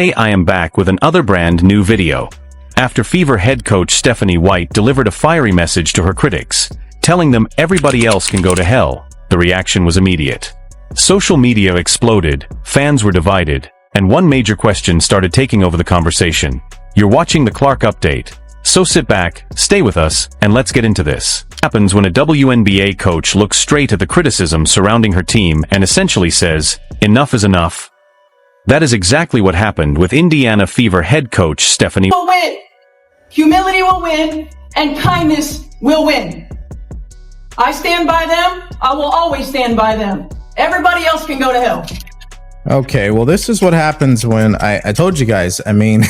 Today I am back with another brand new video. After Fever head coach Stephanie White delivered a fiery message to her critics, telling them everybody else can go to hell, the reaction was immediate. Social media exploded, fans were divided, and one major question started taking over the conversation. You're watching the Clark Update, so sit back, stay with us, and let's get into this. What happens when a WNBA coach looks straight at the criticism surrounding her team and essentially says, "Enough is enough"? That is exactly what happened with Indiana Fever head coach Stephanie. Will win. Humility will win, and kindness will win. I stand by them. I will always stand by them. Everybody else can go to hell. Okay, well, this is what happens when I told you guys. I mean,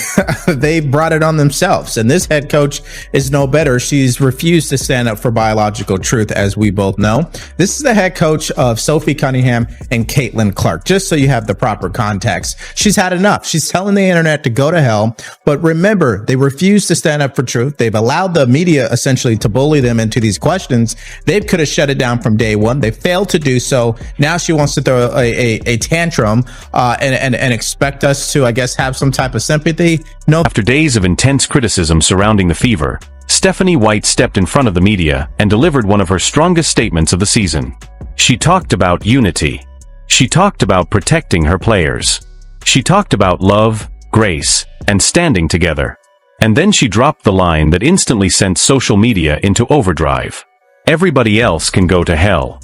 they brought it on themselves, and this head coach is no better. She's refused to stand up for biological truth, as we both know. This is the head coach of Sophie Cunningham and Caitlin Clark, just so you have the proper context. She's had enough. She's telling the internet to go to hell, but remember, they refuse to stand up for truth. They've allowed the media essentially to bully them into these questions. They could have shut it down from day one. They failed to do so. Now she wants to throw a tantrum and expect us to, I guess, have some type of sympathy. No. After days of intense criticism surrounding the Fever, Stephanie White stepped in front of the media and delivered one of her strongest statements of the season. She talked about unity. She talked about protecting her players. She talked about love, grace, and standing together. And then she dropped the line that instantly sent social media into overdrive. Everybody else can go to hell.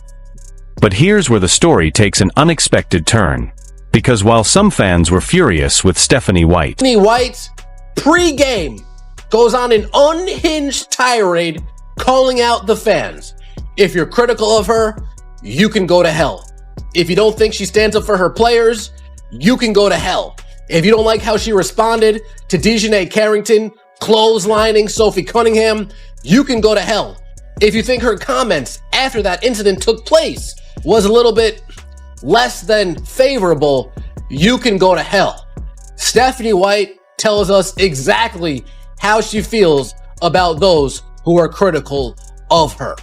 But here's where the story takes an unexpected turn. Because while some fans were furious with Stephanie White, pre-game goes on an unhinged tirade calling out the fans. If you're critical of her, you can go to hell. If you don't think she stands up for her players, you can go to hell. If you don't like how she responded to Dejanay Carrington clotheslining Sophie Cunningham, you can go to hell. If you think her comments after that incident took place was a little bit less than favorable, you can go to hell. Stephanie White tells us exactly how she feels about those who are critical of her.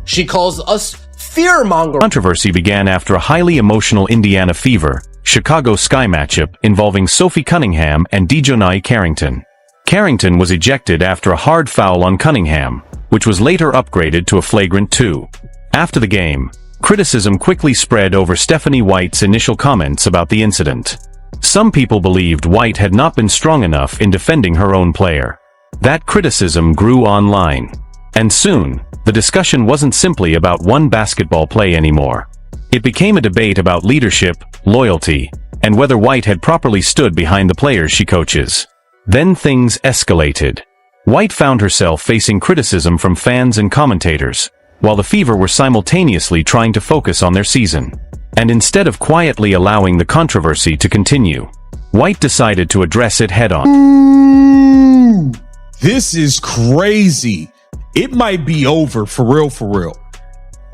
She calls us fearmongers. Controversy began after a highly emotional Indiana Fever, Chicago Sky matchup involving Sophie Cunningham and Dejanay Carrington. Carrington was ejected after a hard foul on Cunningham, which was later upgraded to a flagrant 2. After the game, criticism quickly spread over Stephanie White's initial comments about the incident. Some people believed White had not been strong enough in defending her own player. That criticism grew online. And soon, the discussion wasn't simply about one basketball play anymore. It became a debate about leadership, loyalty, and whether White had properly stood behind the players she coaches. Then things escalated. White found herself facing criticism from fans and commentators, while the Fever were simultaneously trying to focus on their season. And instead of quietly allowing the controversy to continue, White decided to address it head-on. Ooh, this is crazy. It might be over for real, for real.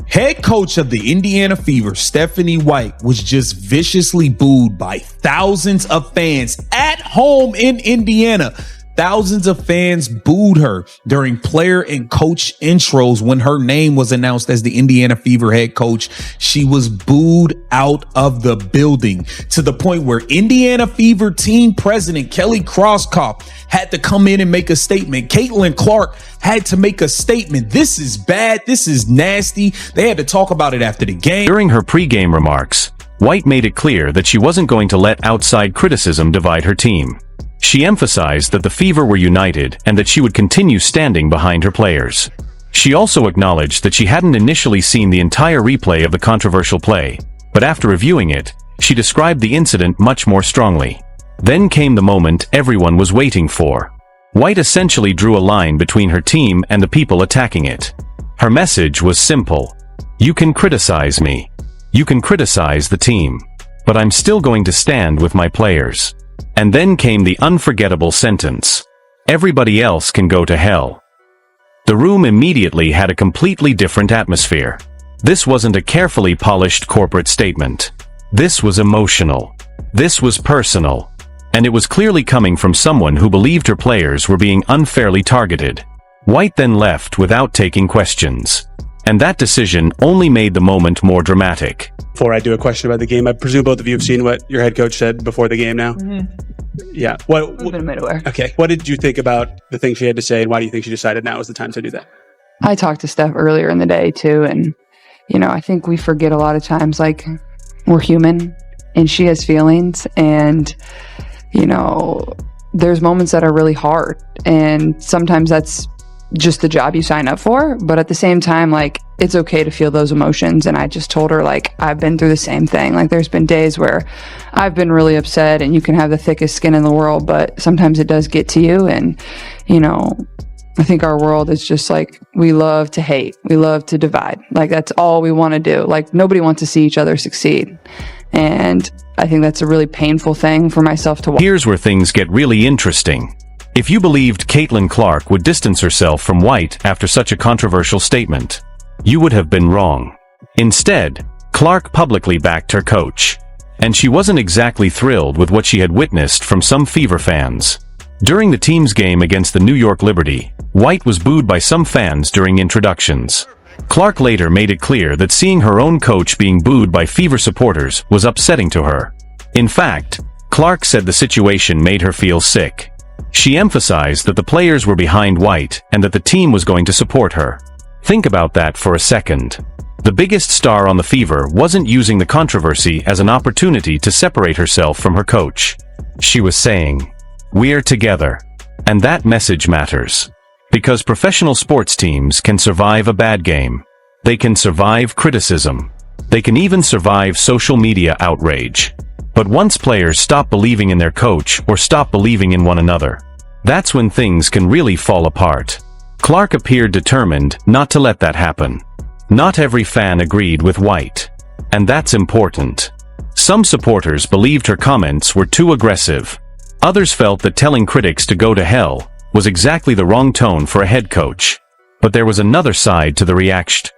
Head coach of the Indiana Fever, Stephanie White, was just viciously booed by thousands of fans at home in Indiana. Thousands of fans booed her during player and coach intros when her name was announced as the Indiana Fever head coach. She was booed out of the building to the point where Indiana Fever team president Kelly Crosskopf had to come in and make a statement. Caitlin Clark had to make a statement. This is bad. This is nasty. They had to talk about it after the game. During her pre-game remarks, White made it clear that she wasn't going to let outside criticism divide her team. She emphasized that the Fever were united and that she would continue standing behind her players. She also acknowledged that she hadn't initially seen the entire replay of the controversial play, but after reviewing it, she described the incident much more strongly. Then came the moment everyone was waiting for. White essentially drew a line between her team and the people attacking it. Her message was simple. You can criticize me. You can criticize the team. But I'm still going to stand with my players. And then came the unforgettable sentence. Everybody else can go to hell. The room immediately had a completely different atmosphere. This wasn't a carefully polished corporate statement. This was emotional. This was personal. And it was clearly coming from someone who believed her players were being unfairly targeted. White then left without taking questions. And that decision only made the moment more dramatic. Before I do a question about the game, I presume both of you have seen what your head coach said before the game now? Yeah. I've been made aware. Okay. What did you think about the things she had to say, and why do you think she decided now was the time to do that? I talked to Steph earlier in the day too, and I think we forget a lot of times, like, we're human and she has feelings, and there's moments that are really hard, and sometimes that's just the job you sign up for. But at the same time, like, it's okay to feel those emotions. And I just told her, like, I've been through the same thing. Like, there's been days where I've been really upset, and you can have the thickest skin in the world, but sometimes it does get to you. And I think our world is just like, we love to hate, we love to divide. Like, that's all we want to do. Like, nobody wants to see each other succeed. And I think that's a really painful thing for myself to watch. Here's where things get really interesting. If you believed Caitlin Clark would distance herself from White after such a controversial statement, you would have been wrong. Instead, Clark publicly backed her coach. And she wasn't exactly thrilled with what she had witnessed from some Fever fans. During the team's game against the New York Liberty, White was booed by some fans during introductions. Clark later made it clear that seeing her own coach being booed by Fever supporters was upsetting to her. In fact, Clark said the situation made her feel sick. She emphasized that the players were behind White and that the team was going to support her. Think about that for a second. The biggest star on the Fever wasn't using the controversy as an opportunity to separate herself from her coach. She was saying, "We're together." And that message matters. Because professional sports teams can survive a bad game. They can survive criticism. They can even survive social media outrage. But once players stop believing in their coach or stop believing in one another, that's when things can really fall apart. Clark appeared determined not to let that happen. Not every fan agreed with White. And that's important. Some supporters believed her comments were too aggressive. Others felt that telling critics to go to hell was exactly the wrong tone for a head coach. But there was another side to the reaction.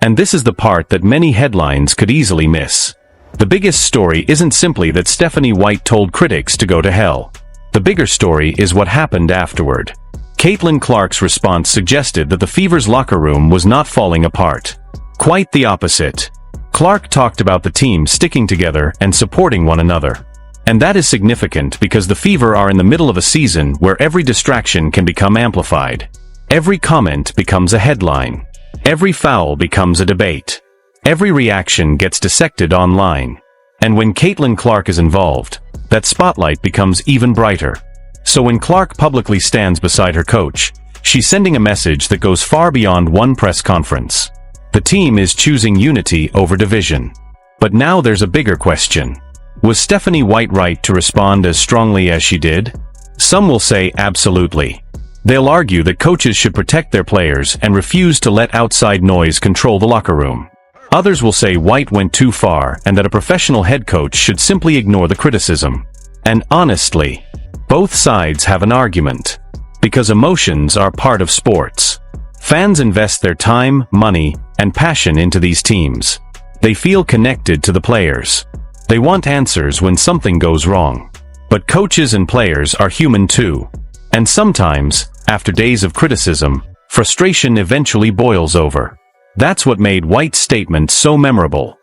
And this is the part that many headlines could easily miss. The biggest story isn't simply that Stephanie White told critics to go to hell. The bigger story is what happened afterward. Caitlin Clark's response suggested that the Fever's locker room was not falling apart. Quite the opposite. Clark talked about the team sticking together and supporting one another. And that is significant because the Fever are in the middle of a season where every distraction can become amplified. Every comment becomes a headline. Every foul becomes a debate. Every reaction gets dissected online. And when Caitlin Clark is involved, that spotlight becomes even brighter. So when Clark publicly stands beside her coach, she's sending a message that goes far beyond one press conference. The team is choosing unity over division. But now there's a bigger question. Was Stephanie White right to respond as strongly as she did? Some will say absolutely. They'll argue that coaches should protect their players and refuse to let outside noise control the locker room. Others will say White went too far and that a professional head coach should simply ignore the criticism. And honestly, both sides have an argument. Because emotions are part of sports. Fans invest their time, money, and passion into these teams. They feel connected to the players. They want answers when something goes wrong. But coaches and players are human too. And sometimes, after days of criticism, frustration eventually boils over. That's what made White's statement so memorable.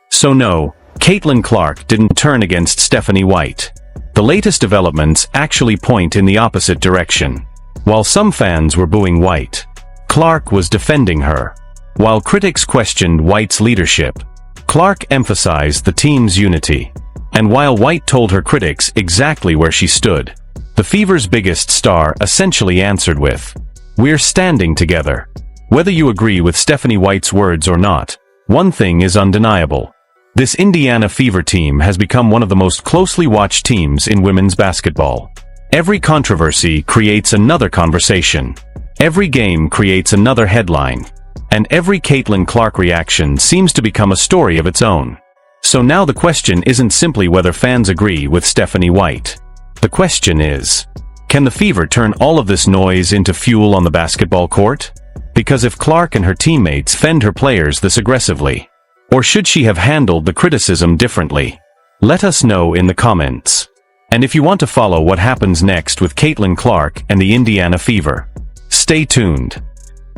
So no, Caitlin Clark didn't turn against Stephanie White. The latest developments actually point in the opposite direction. While some fans were booing White, Clark was defending her. While critics questioned White's leadership, Clark emphasized the team's unity. And while White told her critics exactly where she stood, the Fever's biggest star essentially answered with, "We're standing together." Whether you agree with Stephanie White's words or not, one thing is undeniable. This Indiana Fever team has become one of the most closely watched teams in women's basketball. Every controversy creates another conversation. Every game creates another headline. And every Caitlin Clark reaction seems to become a story of its own. So now the question isn't simply whether fans agree with Stephanie White. The question is, can the Fever turn all of this noise into fuel on the basketball court? Because if Clark and her teammates fend her players this aggressively, or should she have handled the criticism differently? Let us know in the comments. And if you want to follow what happens next with Caitlin Clark and the Indiana Fever, stay tuned.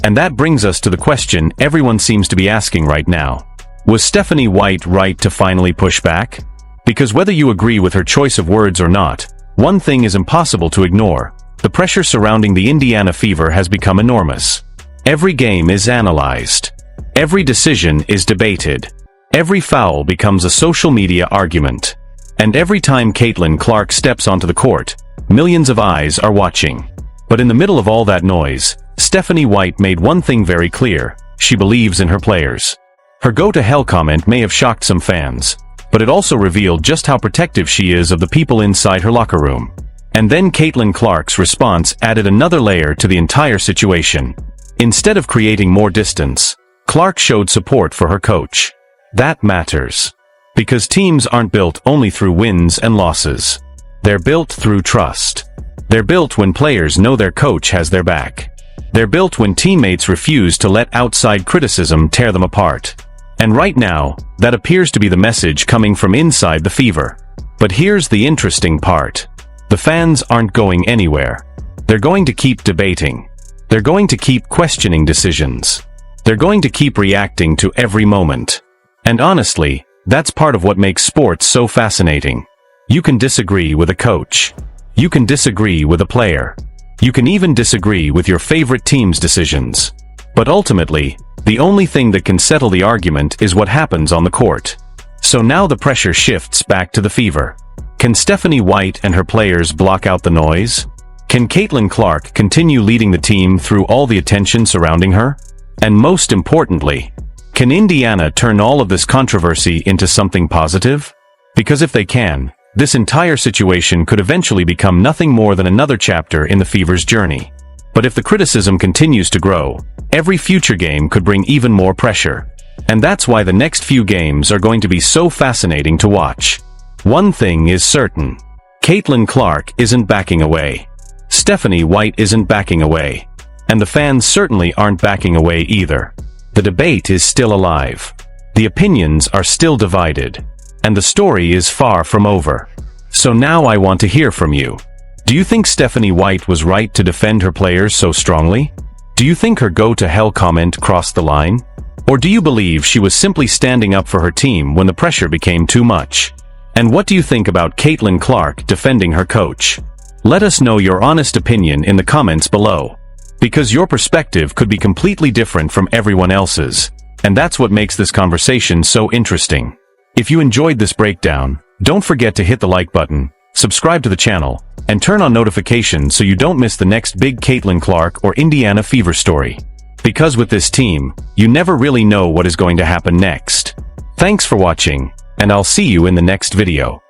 And that brings us to the question everyone seems to be asking right now. Was Stephanie White right to finally push back? Because whether you agree with her choice of words or not, one thing is impossible to ignore. The pressure surrounding the Indiana Fever has become enormous. Every game is analyzed. Every decision is debated. Every foul becomes a social media argument. And every time Caitlin Clark steps onto the court, millions of eyes are watching. But in the middle of all that noise, Stephanie White made one thing very clear: she believes in her players. Her go-to-hell comment may have shocked some fans, but it also revealed just how protective she is of the people inside her locker room. And then Caitlin Clark's response added another layer to the entire situation. Instead of creating more distance, Clark showed support for her coach. That matters. Because teams aren't built only through wins and losses. They're built through trust. They're built when players know their coach has their back. They're built when teammates refuse to let outside criticism tear them apart. And right now, that appears to be the message coming from inside the Fever. But here's the interesting part. The fans aren't going anywhere. They're going to keep debating. They're going to keep questioning decisions. They're going to keep reacting to every moment. And honestly, that's part of what makes sports so fascinating. You can disagree with a coach. You can disagree with a player. You can even disagree with your favorite team's decisions. But ultimately, the only thing that can settle the argument is what happens on the court. So now the pressure shifts back to the Fever. Can Stephanie White and her players block out the noise? Can Caitlin Clark continue leading the team through all the attention surrounding her? And most importantly, can Indiana turn all of this controversy into something positive? Because if they can, this entire situation could eventually become nothing more than another chapter in the Fever's journey. But if the criticism continues to grow, every future game could bring even more pressure. And that's why the next few games are going to be so fascinating to watch. One thing is certain. Caitlin Clark isn't backing away. Stephanie White isn't backing away. And the fans certainly aren't backing away either. The debate is still alive. The opinions are still divided. And the story is far from over. So now I want to hear from you. Do you think Stephanie White was right to defend her players so strongly? Do you think her go-to-hell comment crossed the line? Or do you believe she was simply standing up for her team when the pressure became too much? And what do you think about Caitlin Clark defending her coach? Let us know your honest opinion in the comments below. Because your perspective could be completely different from everyone else's. And that's what makes this conversation so interesting. If you enjoyed this breakdown, don't forget to hit the like button, subscribe to the channel, and turn on notifications so you don't miss the next big Caitlin Clark or Indiana Fever story. Because with this team, you never really know what is going to happen next. Thanks for watching, and I'll see you in the next video.